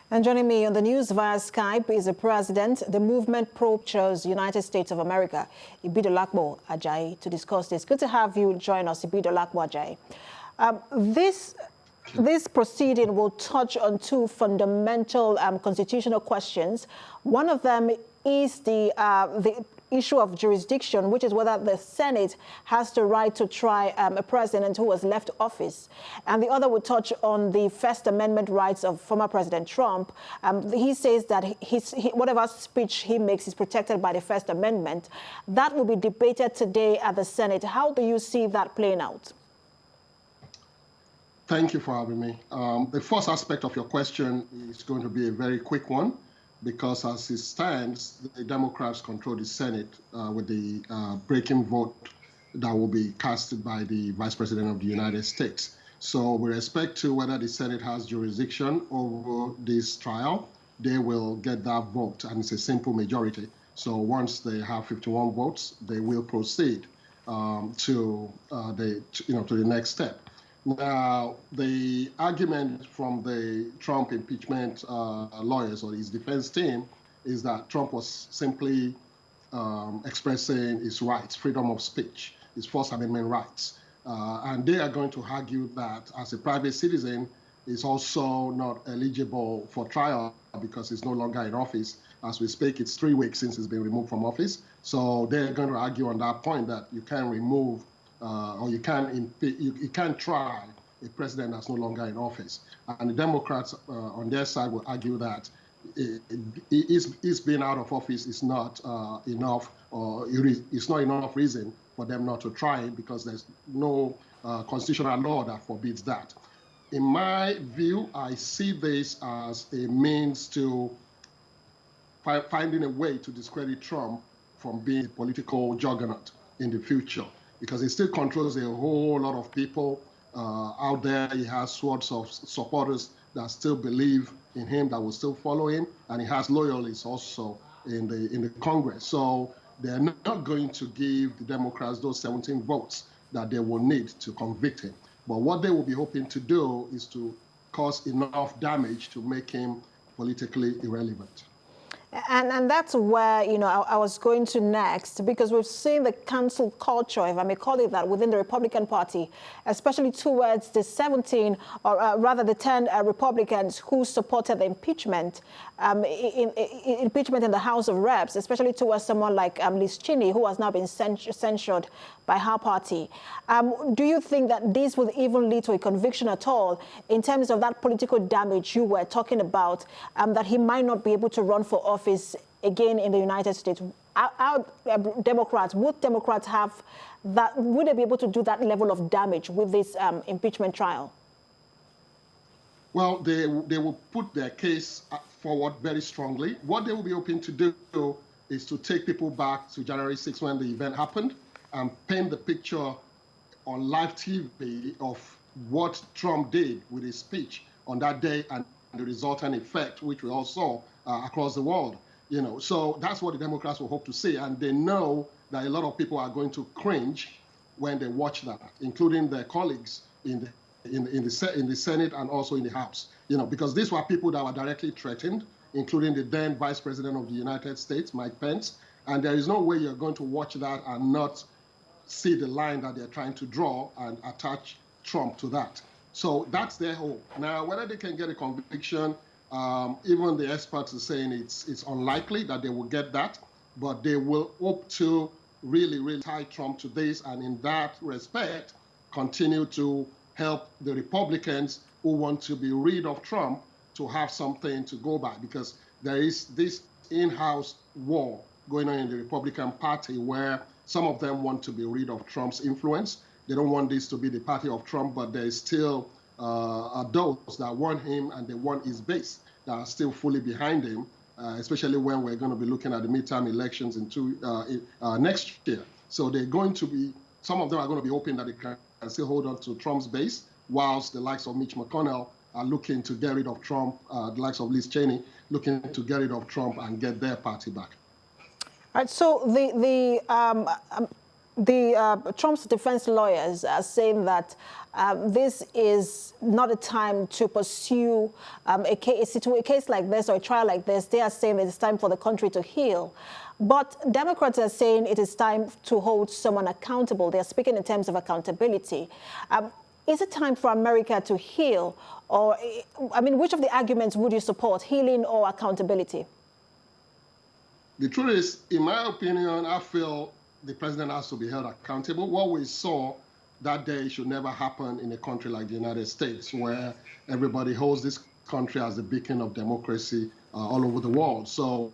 And joining me on the news via Skype is the president, the movement pro-chose United States of America, Ibidolapo Ajayi, to discuss this. Good to have you join us, Ibidolapo Ajayi. This proceeding will touch on two fundamental constitutional questions. One of them is the issue of jurisdiction, which is whether the Senate has the right to try a president who has left office. And the other would touch on the First Amendment rights of former President Trump. He says that whatever speech he makes is protected by the First Amendment. That will be debated today at the Senate. How do you see that playing out? Thank you for having me. The first aspect of your question is going to be a very quick one, because as it stands, the Democrats control the Senate with the breaking vote that will be casted by the Vice President of the United States. So with respect to whether the Senate has jurisdiction over this trial, they will get that vote, and it's a simple majority. So once they have 51 votes, they will proceed to the next step. Now, the argument from the Trump impeachment lawyers or his defense team is that Trump was simply expressing his rights, freedom of speech, his First Amendment rights. And they are going to argue that as a private citizen, he's also not eligible for trial because he's no longer in office. As we speak, it's 3 weeks since he's been removed from office. So they're going to argue on that point that you can remove or you can't try a president that's no longer in office. And the Democrats on their side will argue that his being out of office is not enough, or it's not enough reason for them not to try him, because there's no constitutional law that forbids that. In my view, I see this as a means to finding a way to discredit Trump from being a political juggernaut in the future, because he still controls a whole lot of people out there. He has swords of supporters that still believe in him, that will still follow him, and he has loyalists also in the Congress. So they're not going to give the Democrats those 17 votes that they will need to convict him. But what they will be hoping to do is to cause enough damage to make him politically irrelevant. And that's where, I was going to next, because we've seen the cancel culture, if I may call it that, within the Republican Party, especially towards the 17, or rather the 10 Republicans who supported the impeachment, impeachment in the House of Reps, especially towards someone like Liz Cheney, who has now been censured by her party. Do you think that this will even lead to a conviction at all in terms of that political damage you were talking about, that he might not be able to run for office again in the United States? Would Democrats have that? Would they be able to do that level of damage with this impeachment trial? Well, they will put their case forward very strongly. What they will be hoping to do is to take people back to January 6th, when the event happened, and paint the picture on live TV of what Trump did with his speech on that day and the resultant effect, which we all saw across the world. So that's what the Democrats will hope to see, and they know that a lot of people are going to cringe when they watch that, including their colleagues in the Senate and also in the House. Because these were people that were directly threatened, including the then Vice President of the United States, Mike Pence. And there is no way you're going to watch that and not see the line that they're trying to draw and attach Trump to that. So that's their hope. Now, whether they can get a conviction, even the experts are saying it's unlikely that they will get that, but they will hope to really tie Trump to this, and in that respect, continue to help the Republicans who want to be rid of Trump to have something to go by, because there is this in-house war going on in the Republican Party where some of them want to be rid of Trump's influence. They don't want this to be the party of Trump, but there's still those that want him and they want his base that are still fully behind him, especially when we're going to be looking at the midterm elections next year. So they're going to be, some of them are going to be hoping that they can still hold on to Trump's base, whilst the likes of Mitch McConnell are looking to get rid of Trump, the likes of Liz Cheney looking to get rid of Trump and get their party back. All right, so Trump's defense lawyers are saying that this is not a time to pursue a case like this or a trial like this. They are saying it's time for the country to heal. But Democrats are saying it is time to hold someone accountable. They are speaking in terms of accountability. Is it time for America to heal? Or, I mean, which of the arguments would you support, healing or accountability? The truth is, in my opinion, I feel the president has to be held accountable. What we saw that day should never happen in a country like the United States, where everybody holds this country as a beacon of democracy all over the world. So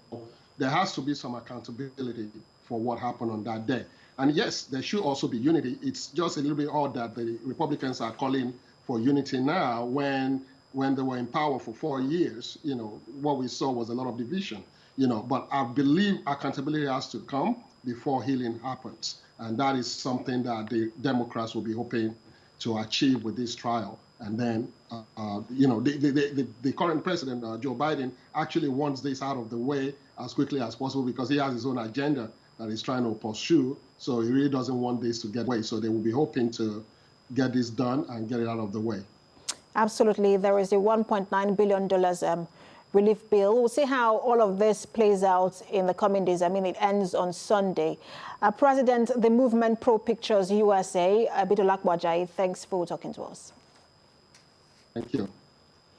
there has to be some accountability for what happened on that day. And yes, there should also be unity. It's just a little bit odd that the Republicans are calling for unity now when they were in power for 4 years. You know, what we saw was a lot of division. You know, but I believe accountability has to come before healing happens. And that is something that the Democrats will be hoping to achieve with this trial. And then, you know, the current president, Joe Biden, actually wants this out of the way as quickly as possible because he has his own agenda that he's trying to pursue. So he really doesn't want this to get away. So they will be hoping to get this done and get it out of the way. Absolutely. There is a $1.9 billion relief bill. We'll see how all of this plays out in the coming days. I mean, it ends on Sunday. President, the Movement Pro Pictures USA, Ibidolapo Ajayi, thanks for talking to us. Thank you.